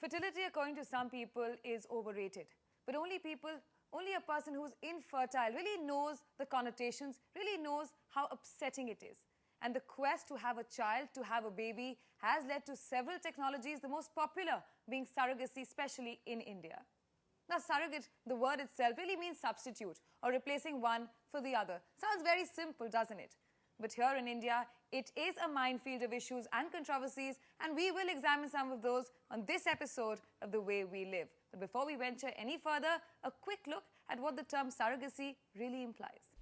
Fertility, according to some people, is overrated. But only a person who's infertile really knows the connotations, really knows how upsetting it is. And the quest to have a child, to have a baby, has led to several technologies, the most popular being surrogacy, especially in India. Now, surrogate, the word itself, really means substitute or replacing one for the other. Sounds very simple, doesn't it? But here in India, it is a minefield of issues and controversies, and we will examine some of those on this episode of The Way We Live. But before we venture any further, a quick look at what the term surrogacy really implies.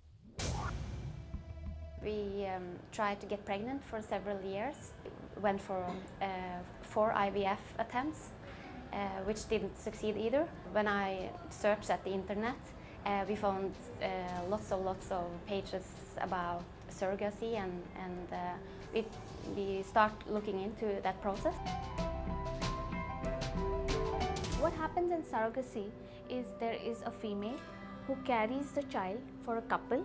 We tried to get pregnant for several years. Went for 4 IVF attempts, which didn't succeed either. When I searched at the internet, we found lots of pages about surrogacy, and we start looking into that process. What happens in surrogacy is there is a female who carries the child for a couple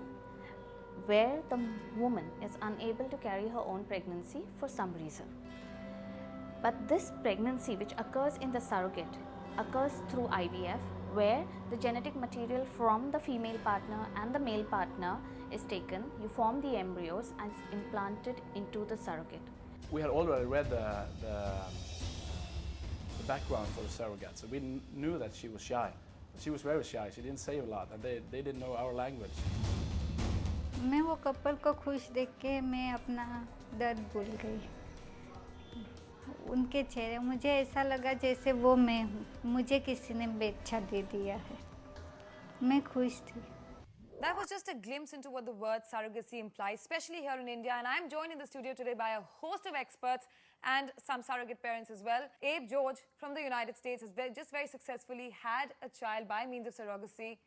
where the woman is unable to carry her own pregnancy for some reason. But this pregnancy, which occurs in the surrogate, occurs through IVF, where the genetic material from the female partner and the male partner is taken. You form the embryos and it's implanted into the surrogate. We had already read the background for the surrogate, so we knew that she was shy. She was very shy, she didn't say a lot, and they didn't know our language. मैं वो couple को खुश देख के मैं अपना दर्द भूल गई। उनके चेहरे मुझे ऐसा लगा जैसे वो मैं हूँ, मुझे किसी ने बेचा दे दिया है। मैं खुश थी। That was just a glimpse into what the word surrogacy implies, especially here in India. And I'm joined in the studio today by a host of experts and some surrogate parents as well. Abe George from the United States has just very successfully had a child by means of surrogacy.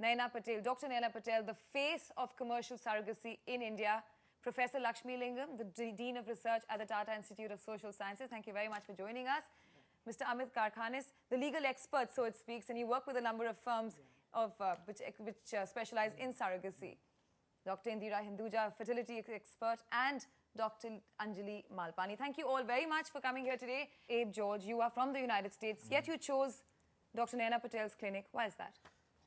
Naina Patel, Dr. Naina Patel, the face of commercial surrogacy in India. Professor Lakshmi Lingam, the Dean of Research at the Tata Institute of Social Sciences. Thank you very much for joining us. Mr. Amit Karkhanis, the legal expert, so it speaks, and you work with a number of firms which specialize in surrogacy. Dr. Indira Hinduja, fertility expert, and Dr. Anjali Malpani. Thank you all very much for coming here today. Abe George, you are from the United States, yet you chose Dr. Naina Patel's clinic. Why is that?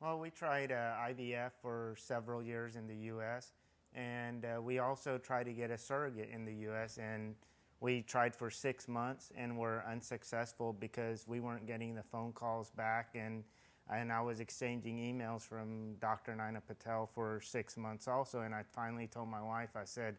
Well, we tried IVF for several years in the U.S., and we also tried to get a surrogate in the U.S., and we tried for 6 months and were unsuccessful because we weren't getting the phone calls back, and I was exchanging emails from Dr. Naina Patel for 6 months also, and I finally told my wife, I said,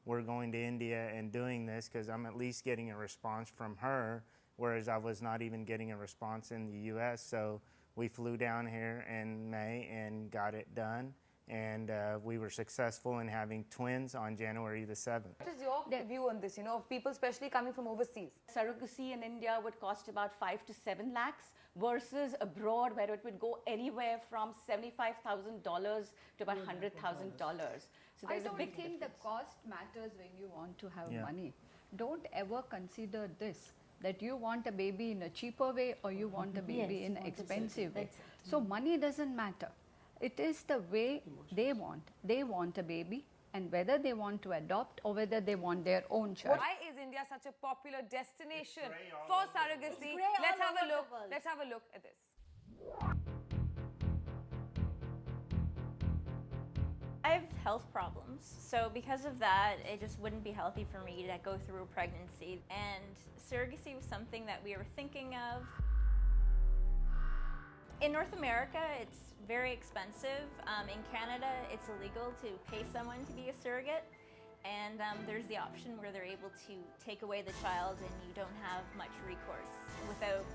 we're going to India and doing this because I'm at least getting a response from her, whereas I was not even getting a response in the U.S., so we flew down here in May and got it done, and we were successful in having twins on January the 7th. What is your view on this, of people especially coming from overseas? Surrogacy in India would cost about 5 to 7 lakhs versus abroad where it would go anywhere from $75,000 to about $100,000. So I don't think the cost matters when you want to have money. Don't ever consider this, that you want a baby in a cheaper way or you want a baby in an expensive way. So money doesn't matter. It is the way they want. They want a baby, and whether they want to adopt or whether they want their own child. Why is India such a popular destination for surrogacy? Let's have a look. Let's have a look at this. I have health problems, so because of that, it just wouldn't be healthy for me to go through a pregnancy. And surrogacy was something that we were thinking of. In North America, it's very expensive. In Canada, it's illegal to pay someone to be a surrogate. And there's the option where they're able to take away the child and you don't have much recourse. Without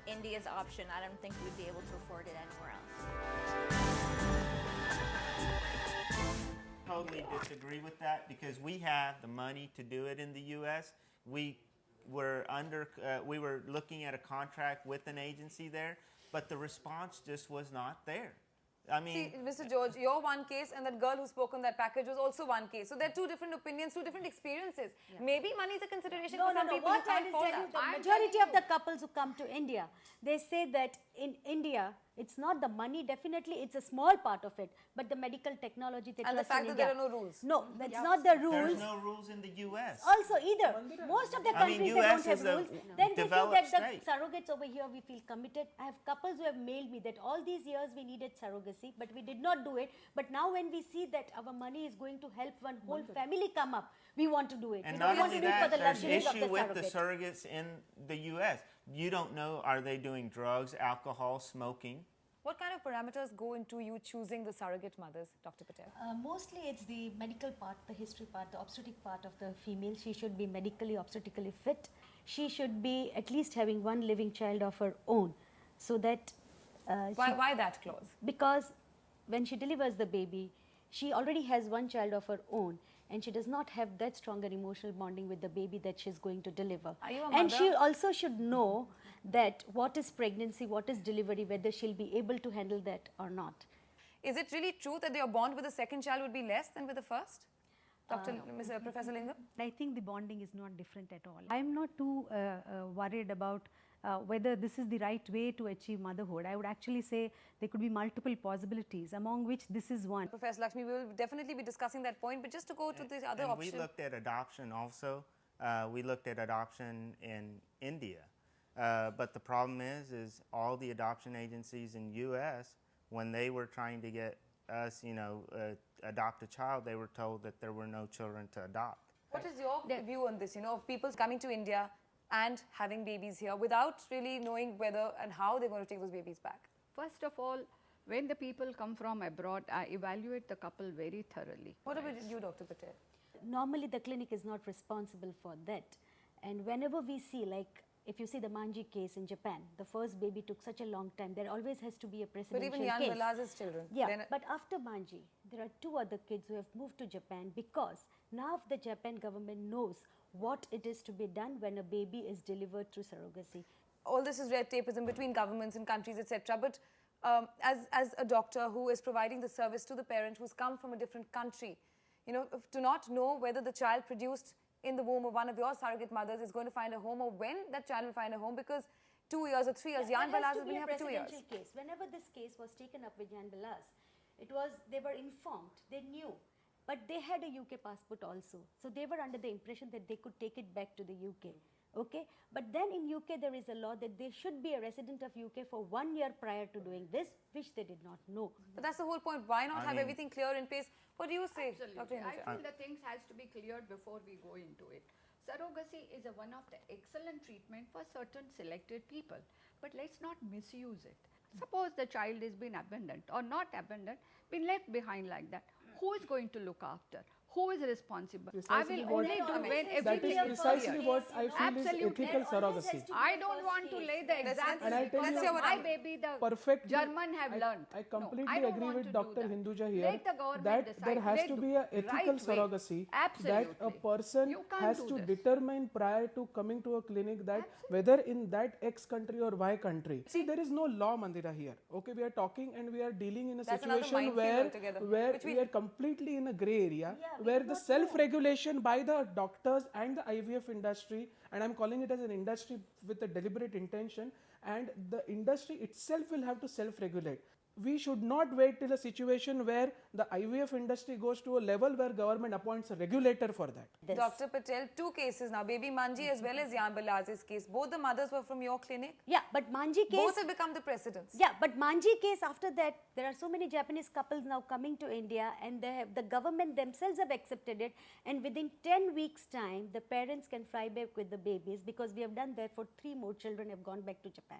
India's option, I don't think we'd be able to afford it anywhere else. totally disagree with that because we have the money to do it in the U.S. We were looking at a contract with an agency there, but the response just was not there. I mean, see, Mr. George, your one case and that girl who spoke on that package was also one case. So there are two different opinions, two different experiences. Maybe money is a consideration for some people. What who I can't will afford tell you, that. the majority of the couples who come to India, they say that in India, it's not the money, definitely it's a small part of it, but the medical technology they And the trust in fact that India. there are no rules. No, that's not the rules. there's no rules in the U.S. Also either. Most of the I mean, countries they US don't have is a rules. Then they say developed that state. the surrogates over here we feel committed. I have couples who have mailed me that all these years we needed surrogacy, but we did not do it. But now when we see that our money is going to help one whole family come up, we want to do it. And We not don't want only to do it for that, the there's luxuries of issue the with the surrogate. surrogates in the U.S. You don't know, are they doing drugs, alcohol, smoking? What kind of parameters go into you choosing the surrogate mothers, Dr. Patel? Mostly it's the medical part, the history part, the obstetric part of the female. She should be medically, obstetrically fit. She should be at least having one living child of her own, so that Why that clause? because when she delivers the baby, she already has one child of her own, and she does not have that stronger emotional bonding with the baby that she's going to deliver. Are you a And she mother? also should know that what is pregnancy, what is delivery, whether she'll be able to handle that or not. Is it really true that your bond with the second child would be less than with the first? Professor Lingam? I think the bonding is not different at all. I'm not too worried about whether this is the right way to achieve motherhood. I would actually say there could be multiple possibilities, among which this is one. Professor Lakshmi, we will definitely be discussing that point, but just to go to the other And option. we looked at adoption also. We looked at adoption in India. But the problem is all the adoption agencies in U.S., when they were trying to get us, adopt a child, they were told that there were no children to adopt. What is your view on this, of people coming to India and having babies here without really knowing whether and how they're going to take those babies back? First of all, when the people come from abroad, I evaluate the couple very thoroughly. What about you, Dr. Patel? Normally the clinic is not responsible for that, and whenever we see, like if you see the Manji case in Japan, the first baby took such a long time, there always has to be a But precedential even Jan case. Balaz's children. Yeah, then- but after Manji, there are two other kids who have moved to Japan because now the Japan government knows what it is to be done when a baby is delivered through surrogacy. all this is red tapeism between governments and countries, etc. But as a doctor who is providing the service to the parent who's come from a different country, to not know whether the child produced in the womb of one of your surrogate mothers is going to find a home or when that child will find a home, because 2 years or 3 years, Jan Balaz has been here for 2 years. Case. Whenever this case was taken up with Jan Balaz, they were informed, they knew, but they had a UK passport also. So they were under the impression that they could take it back to the UK. Okay, but then in UK there is a law that they should be a resident of UK for 1 year prior to doing this, which they did not know. But that's the whole point. Why not have everything clear in place? What do you say, Dr. Absolutely. I Hinduja? feel the things has to be cleared before we go into it. Surrogacy is one of the excellent treatment for certain selected people, but let's not misuse it. Suppose the child is been abandoned or not abandoned, been left behind like that. Who is going to look after? Who is responsible? I will only do when everything That is is precisely clear. what I feel is ethical surrogacy. I don't want to lay the example And I'll tell because you, my baby, the perfectly, German have learned. I completely I don't agree want with to Dr. do that. Hinduja here Let the government that decide. there has They to do. be an ethical Right way. surrogacy, Absolutely. that a person You can't has do to this. determine prior to coming to a clinic that whether in that X country or Y country. See, there is no law, Mandira, here. Okay, we are talking and we are dealing in a That's another situation minefield altogether, where which we we- are completely in a grey area, where the self-regulation by the doctors and the IVF industry, and I'm calling it as an industry with a deliberate intention, and the industry itself will have to self-regulate. We should not wait till a situation where the IVF industry goes to a level where government appoints a regulator for that. Dr. Patel, 2 cases now, baby Manji as well as Jan Balaz's case. Both the mothers were from your clinic. Yeah, but Manji case... Both have become the precedents. Yeah, but Manji case, after that, there are so many Japanese couples now coming to India, and the government themselves have accepted it, and within 10 weeks' time, the parents can fly back with the babies, because we have done that for 3 more children have gone back to Japan.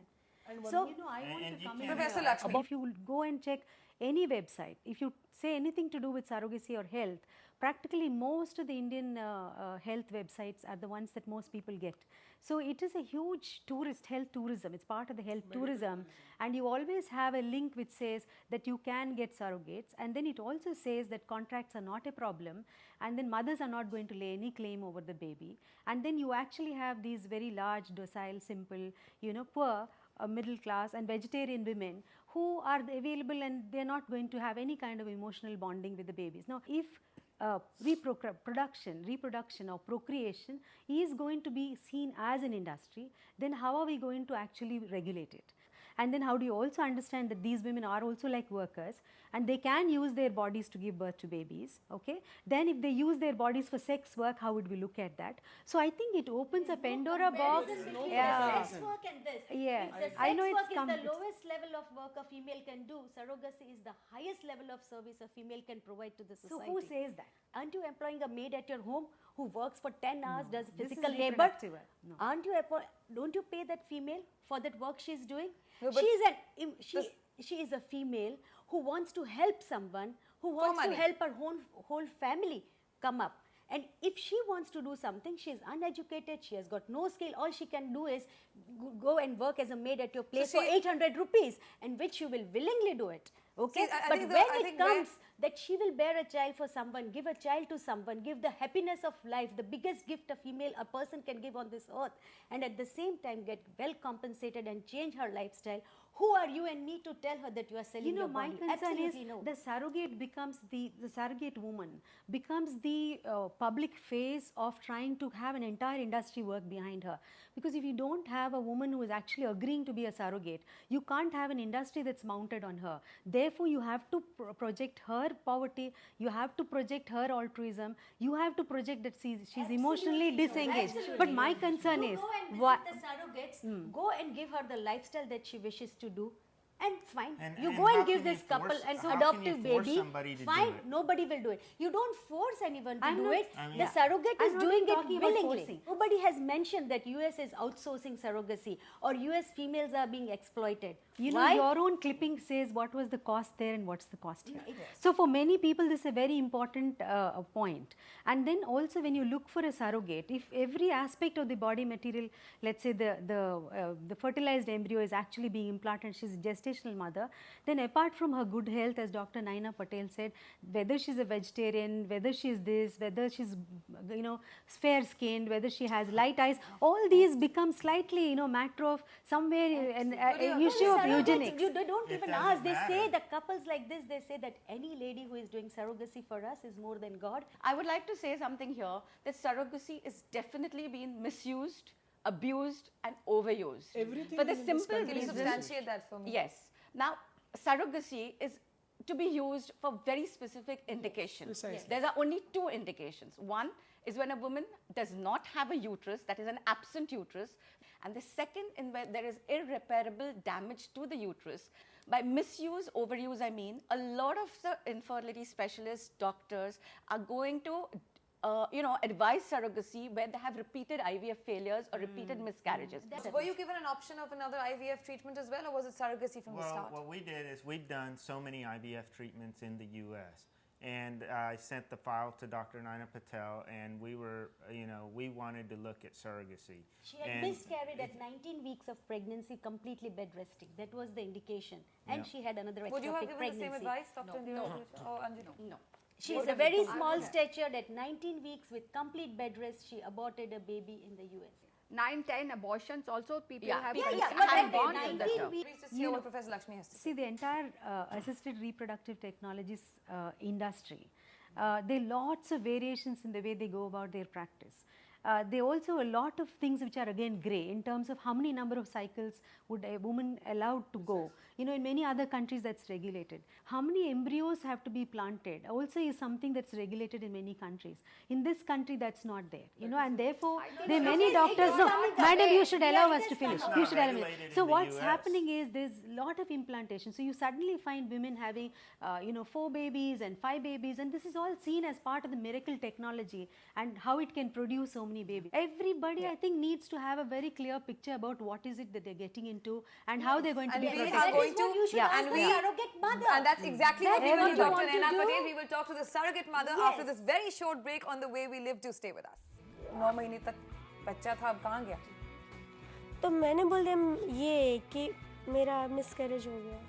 So, I want to come in Professor here. Lakshmi. If you will go and check any website, if you say anything to do with surrogacy or health, practically most of the Indian health websites are the ones that most people get. So it is a huge health tourism. It's part of the health tourism, and you always have a link which says that you can get surrogates, and then it also says that contracts are not a problem, and then mothers are not going to lay any claim over the baby, and then you actually have these very large, docile, simple, poor, middle class and vegetarian women who are available, and they are not going to have any kind of emotional bonding with the babies. Now, if reproduction or procreation is going to be seen as an industry, then how are we going to actually regulate it? And then how do you also understand that these women are also like workers and they can use their bodies to give birth to babies, okay? Then if they use their bodies for sex work, how would we look at that? So I think it opens a Pandora box. Yeah. Sex work and this. Yeah. If the sex I know work it's is complex. the lowest level of work a female can do, surrogacy is the highest level of service a female can provide to the society. So who says that? Aren't you employing a maid at your home who works for 10 hours, does This is physical labor? reproductive work. No. Don't you pay that female for that work she's doing? No, but She is a female who wants to help someone, who wants to money. help her whole family come up. And if she wants to do something, she is uneducated, she has got no skill, all she can do is go and work as a maid at your place for 800 rupees, and which she will willingly do it. Okay, See, I but think when I it think comes that she will bear a child for someone, give a child to someone, give the happiness of life, the biggest gift a person can give on this earth, and at the same time get well compensated and change her lifestyle, who are you and me to tell her that you are selling your my body? concern Absolutely is no. the surrogate becomes the surrogate woman becomes the public face of trying to have an entire industry work behind her. Because if you don't have a woman who is actually agreeing to be a surrogate, you can't have an industry that's mounted on her. Therefore, you have to project her poverty, you have to project her altruism, you have to project that she's emotionally disengaged. But my concern is, what the surrogates, go and give her the lifestyle that she wishes to do, and fine. You go how and give can you this couple force- an how can adoptive you force baby, somebody to do fine, it? nobody will do it. You don't force anyone to I'm do not- it. I mean- The surrogate I'm is not doing it talking about willingly. forcing. Nobody has mentioned that US is outsourcing surrogacy or US females are being exploited. Why? Your own clipping says what was the cost there and what's the cost here. So for many people, this is a very important point. And then also when you look for a surrogate, if every aspect of the body material, let's say the fertilized embryo is actually being implanted, she's a gestational mother, then apart from her good health, as Dr. Naina Patel said, whether she's a vegetarian, whether she's this, whether she's fair skinned, whether she has light eyes, all these become slightly matter of somewhere an issue of eugenics. They don't even ask. They say the couples like this, they say that any lady who is doing surrogacy for us is more than God. I would like to say something here that surrogacy is definitely being misused, abused, and overused. Everything for the in this simple country Can you reason. substantiate that for me? Yes. Now, surrogacy is to be used for very specific indications. Precisely. There are only two indications. One is when a woman does not have a uterus, that is an absent uterus. And the second, in where there is irreparable damage to the uterus. By misuse, overuse, I mean a lot of the infertility specialists, doctors are going to advise surrogacy where they have repeated IVF failures or repeated miscarriages. Were you given an option of another IVF treatment as well, or was it surrogacy from the start? What we did is we've done so many IVF treatments in the U.S. And I sent the file to Dr. Naina Patel, and we were, we wanted to look at surrogacy. She had miscarried at 19 weeks of pregnancy, completely bed resting. That was the indication. And she had another ectopic Would you have given pregnancy. the same advice, Dr. Indira or Anjali? No. She is a very small stature. At 19 weeks with complete bed rest, she aborted a baby in the US. 9-10 abortions also people have but gone at to 19 the weeks. Please just hear what Professor Lakshmi has to say. See, the entire assisted reproductive technologies industry, there are lots of variations in the way they go about their practice. There are also a lot of things which are again grey in terms of how many number of cycles would a woman allowed to go. In many other countries that's regulated. How many embryos have to be planted also is something that's regulated in many countries. In this country that's not there. And therefore there are many doctors. No, madam, you should allow us to finish. You should allow me. So what's happening is there's a lot of implantation. So you suddenly find women having 4 babies and 5 babies, and this is all seen as part of the miracle technology and how it can produce so many babies. Everybody, I think, needs to have a very clear picture about what is it that they're getting into and how they're going to And be we protected. are going That is what you should ask the surrogate mother. And that's exactly That what we is will what do, you Dr. want to Naina do. Patel. We will talk to the surrogate mother Yes. after this very short break on the way we live. Do stay with us. 9 महीने तक बच्चा था, अब कहाँ गया? तो मैंने बोल दिया ये कि मेरा मिसकैरेज हो गया.